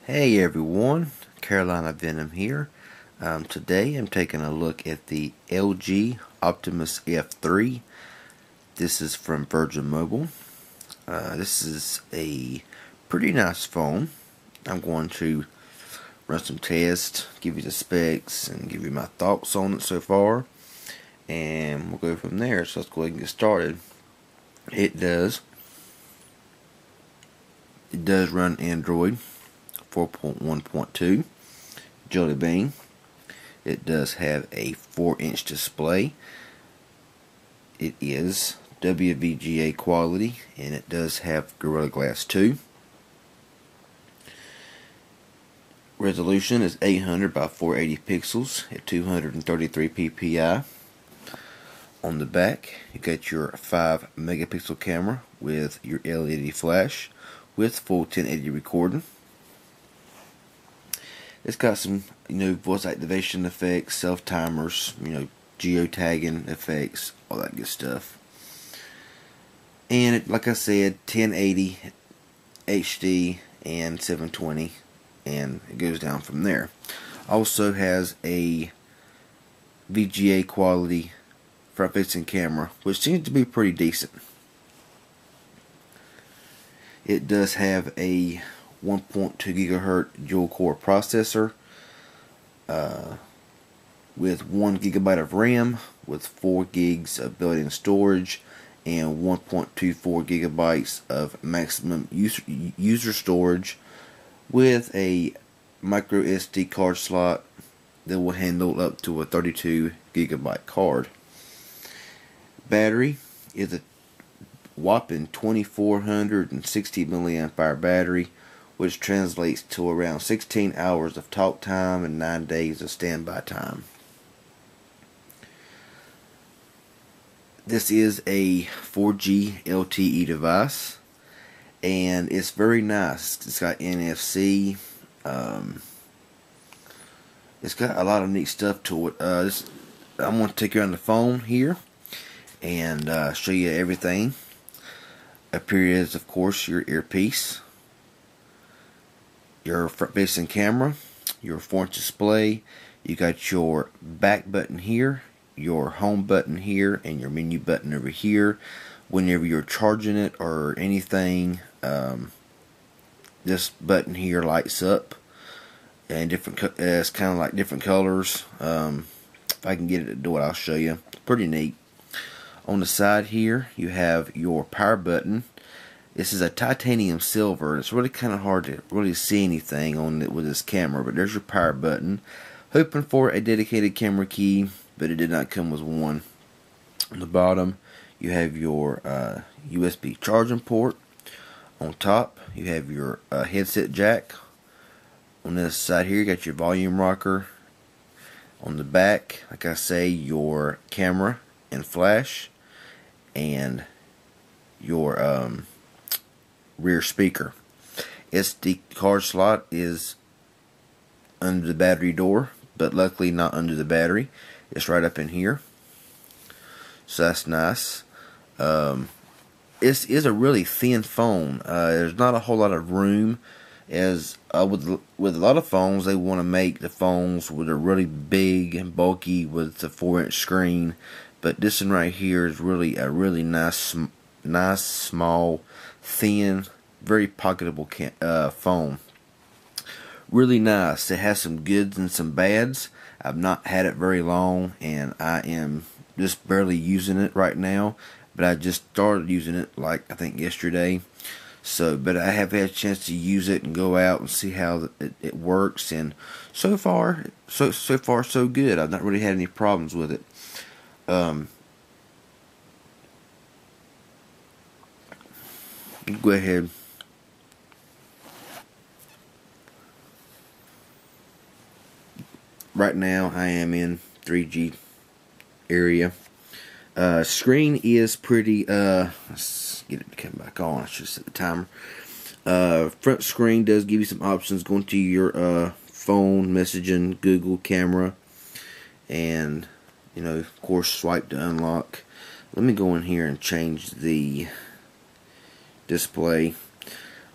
Hey everyone, Carolina Venom here. Today I'm taking a look at the LG Optimus F3. This is from Virgin Mobile. This is a pretty nice phone. I'm going to run some tests, give you the specs, and give you my thoughts on it so far. And we'll go from there. So let's go ahead and get started. It does run Android 4.1.2 Jelly Bean. It does have a 4-inch display. It is WVGA quality, and it does have Gorilla Glass 2. Resolution is 800 by 480 pixels at 233 ppi. On the back, you got your 5 megapixel camera with your LED flash with full 1080 recording. It's got some, voice activation effects, self-timers, geotagging effects, all that good stuff. And it, like I said, 1080 HD and 720, and it goes down from there. Also has a VGA quality front-facing camera, which seems to be pretty decent. It does have a 1.2 gigahertz dual core processor with 1 gigabyte of RAM with 4 gigs of built-in storage and 1.24 gigabytes of maximum user storage with a micro SD card slot that will handle up to a 32 gigabyte card. Battery is a whopping 2460 milliamp hour battery, which translates to around 16 hours of talk time and 9 days of standby time. This is a 4G LTE device, and it's very nice. It's got NFC. It's got a lot of neat stuff to it. I'm going to take you on the phone here and show you everything. Up here is, of course, your earpiece, your front-facing camera, your 4-inch display. You got your back button here, your home button here, and your menu button over here. Whenever you're charging it or anything, this button here lights up, and it's kind of like different colors. If I can get it to do it, I'll show you. It's pretty neat. On the side here, you have your power button. This is a titanium silver. It's really kind of hard to really see anything on it with this camera, but there's your power button. Hoping for a dedicated camera key, but it did not come with one. On the bottom, you have your USB charging port. On top, you have your headset jack. On this side here, you got your volume rocker. On the back, like I say, your camera and flash, and your rear speaker. SD card slot is under the battery door, but luckily not under the battery. It's right up in here, so that's nice. This is a really thin phone. There's not a whole lot of room, as with a lot of phones, they want to make the phones with a really big and bulky with the 4-inch screen. But this one right here is really a really nice, small, thin, very pocketable phone. Really nice. It has some goods and some bads. I've not had it very long, and I am just barely using it right now. But I just started using it, like, I think yesterday. So, but I have had a chance to use it and go out and see how it works. And so far, so good. I've not really had any problems with it. Go ahead. Right now I am in 3G area. Screen is pretty, let's get it to come back on. I should set the timer. Front screen does give you some options going to your phone, messaging, Google, camera, and of course swipe to unlock. Let me go in here and change the display.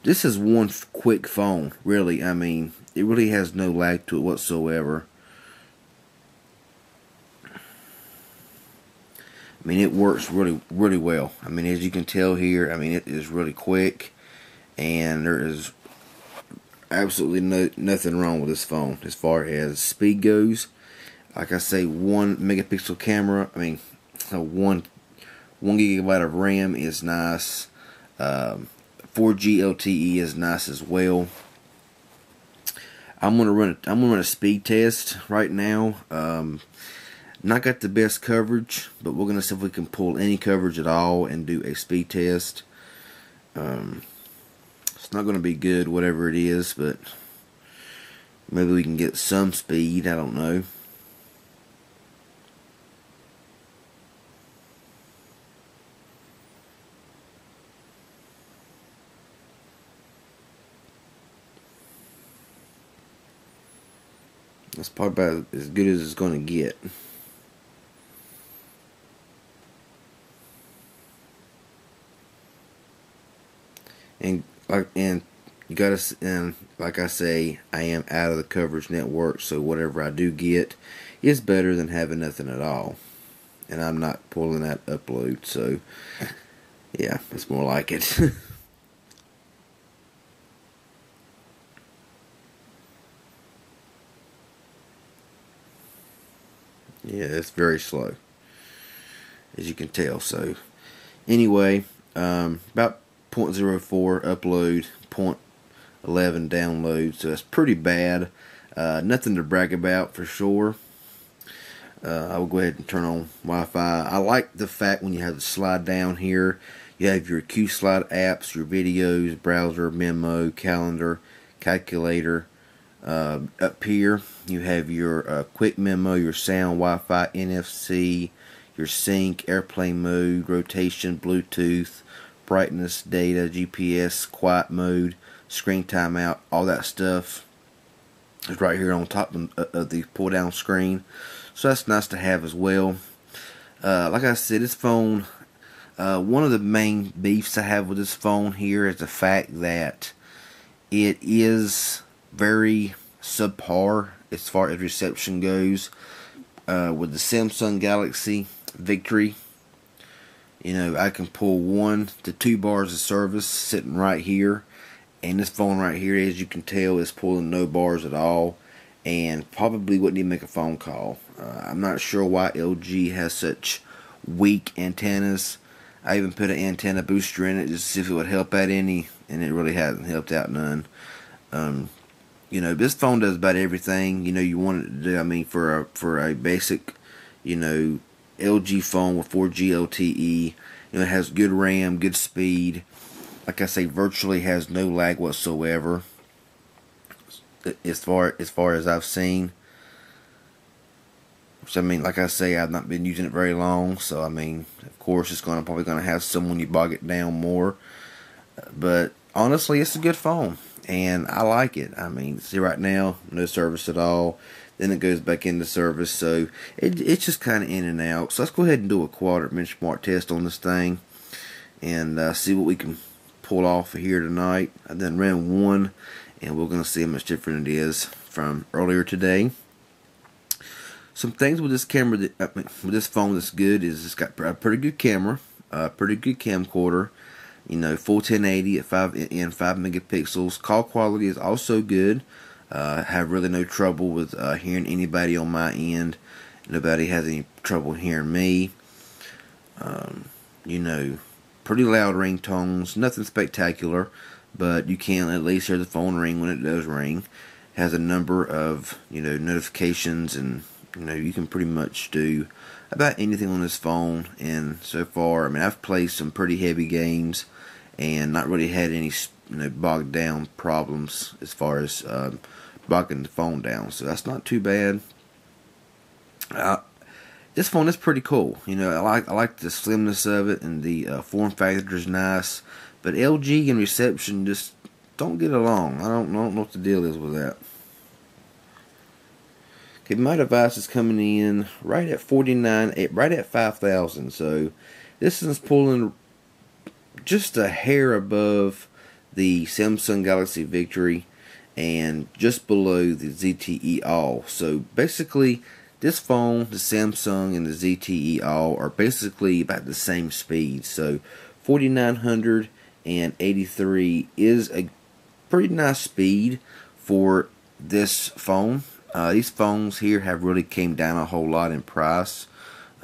this is one quick phone, really. I mean, it really has no lag to it whatsoever. I mean, it works really, really well. I mean, as you can tell here, I mean, it is really quick, and there is absolutely nothing wrong with this phone as far as speed goes. Like I say, 1 megapixel camera. I mean, 1 gigabyte of RAM is nice. 4G LTE is nice as well. I'm gonna run a speed test right now. Not got the best coverage, but we're gonna see if we can pull any coverage at all and do a speed test. It's not gonna be good, whatever it is, but maybe we can get some speed. I don't know. That's probably about as good as it's gonna get. And you gotta, and like I say, I am out of the coverage network, so whatever I do get is better than having nothing at all. And I'm not pulling that upload, so yeah, it's more like it. Yeah, it's very slow, as you can tell. So anyway, about 0.04 upload, 0.11 download, so that's pretty bad. Nothing to brag about for sure. I will go ahead and turn on Wi-Fi. I like the fact when you have the slide down here, you have your Q-Slide apps, your videos, browser, memo, calendar, calculator. Up here you have your quick memo, your sound, Wi-Fi, NFC, your sync, airplane mode, rotation, Bluetooth, brightness, data, GPS, quiet mode, screen timeout, all that stuff is right here on top of the pull down screen. So that's nice to have as well. Like I said, this phone, one of the main beefs I have with this phone here is the fact that it is very subpar as far as reception goes. With the Samsung Galaxy Victory, you know, I can pull 1 to 2 bars of service sitting right here, and this phone right here, as you can tell, is pulling no bars at all, and probably wouldn't even make a phone call. I'm not sure why LG has such weak antennas. I even put an antenna booster in it just to see if it would help out any, and it really hasn't helped out none. You know, this phone does about everything, you know, you want it to do. I mean, for a basic, you know, LG phone with 4G LTE, you know, it has good RAM, good speed. Like I say, virtually has no lag whatsoever, as far as I've seen. Which, I mean, like I say, I've not been using it very long, so I mean, of course, it's probably gonna have some when you bog it down more. But honestly, it's a good phone, and I like it. I mean, see right now, no service at all. Then it goes back into service, so it's just kind of in and out. So let's go ahead and do a Quadrant benchmark test on this thing, and see what we can pull off here tonight. I then ran 1, and we're going to see how much different it is from earlier today. Some things with this camera, with this phone that's good is it's got a pretty good camera, pretty good camcorder. You know, full 1080 at 5 megapixels. Call quality is also good. Have really no trouble with hearing anybody on my end. Nobody has any trouble hearing me. You know, pretty loud ringtones. Nothing spectacular, but you can at least hear the phone ring when it does ring. Has a number of, you know, notifications, and you know, you can pretty much do about anything on this phone. And so far, I mean, I've played some pretty heavy games and not really had any, you know, bogged down problems as far as bogging the phone down. So that's not too bad. This phone is pretty cool. You know, I like the slimness of it, and the form factor is nice. But LG and reception just don't get along. I don't know what the deal is with that. Okay, my device is coming in right at 49, right at 5,000. So this is pulling just a hair above the Samsung Galaxy Victory, and just below the ZTE All. So basically, this phone, the Samsung and the ZTE All, are basically about the same speed. So 4983 is a pretty nice speed for this phone. These phones here have really came down a whole lot in price.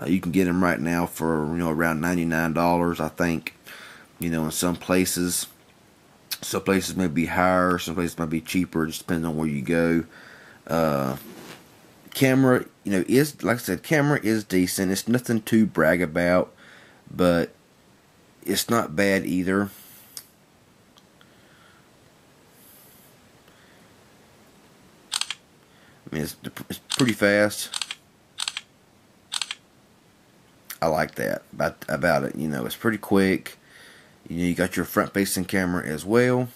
You can get them right now for around $99, I think. In some places. Some places may be higher, some places might be cheaper. It just depends on where you go. Camera, is, like I said, camera is decent. It's nothing to brag about, but it's not bad either. I mean, it's pretty fast. I like that about it. It's pretty quick. You got your front-facing camera as well,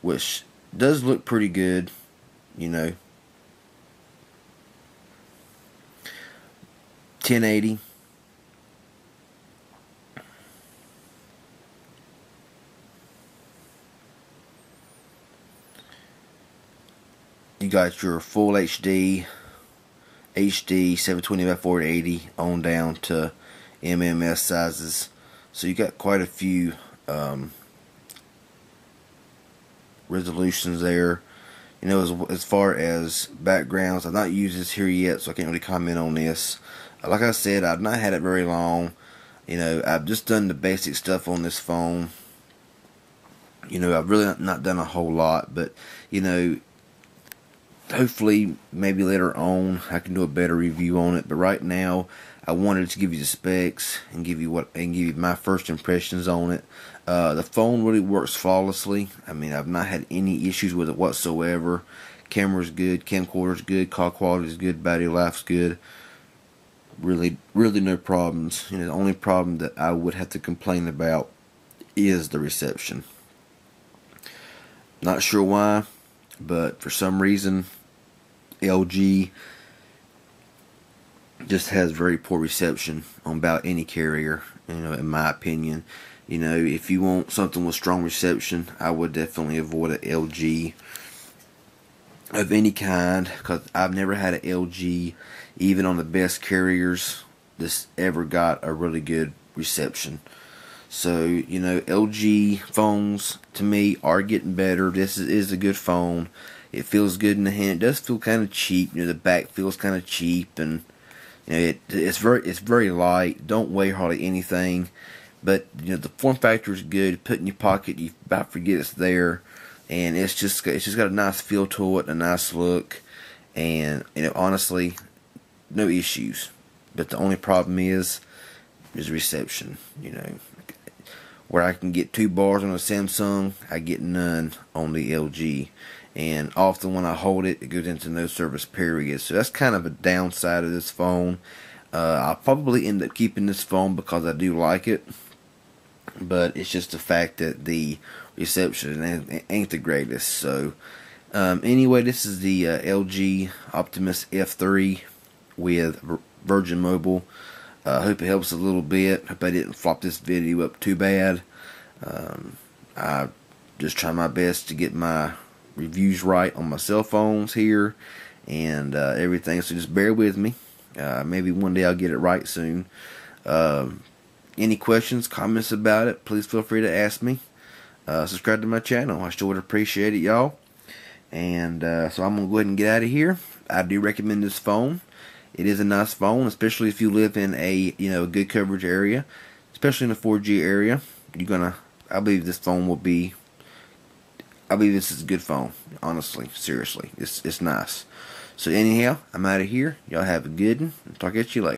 which does look pretty good. 1080. You got your full HD 720 by 480 on down to MMS sizes. So you got quite a few resolutions there. As far as backgrounds, I've not used this here yet, so I can't really comment on this. Like I said, I've not had it very long. I've just done the basic stuff on this phone. I've really not done a whole lot, but hopefully maybe later on I can do a better review on it. But right now, I wanted to give you the specs and give you my first impressions on it. The phone really works flawlessly. I mean, I've not had any issues with it whatsoever. Camera's good, camcorder's good, call quality's good, battery life's good. Really no problems. The only problem that I would have to complain about is the reception. Not sure why, but for some reason LG just has very poor reception on about any carrier, in my opinion. If you want something with strong reception, I would definitely avoid an LG of any kind, because I've never had an LG, even on the best carriers, this ever got a really good reception. So, LG phones, to me, are getting better. This is a good phone. It feels good in the hand. It does feel kind of cheap. The back feels kind of cheap, and it's very light. Don't weigh hardly anything. But the form factor is good. Put in your pocket, you about forget it's there, and it's just got a nice feel to it, a nice look, and honestly, no issues. But the only problem is reception. Where I can get 2 bars on a Samsung, I get none on the LG. And often when I hold it, it goes into no service period. So that's kind of a downside of this phone. I'll probably end up keeping this phone because I do like it. But it's just the fact that the reception ain't the greatest. So anyway, this is the LG Optimus F3 with Virgin Mobile. I hope it helps a little bit. Hope I didn't flop this video up too bad. I just try my best to get my reviews right on my cell phones here and everything. So just bear with me. Maybe one day I'll get it right soon. Any questions, comments about it, please feel free to ask me. Subscribe to my channel. I sure would appreciate it, y'all. And so I'm going to go ahead and get out of here. I do recommend this phone. It is a nice phone, especially if you live in a good coverage area, especially in the 4G area. I believe this phone will be. I believe this is a good phone. Honestly, seriously, it's nice. So anyhow, I'm out of here. Y'all have a good one. Talk at you later.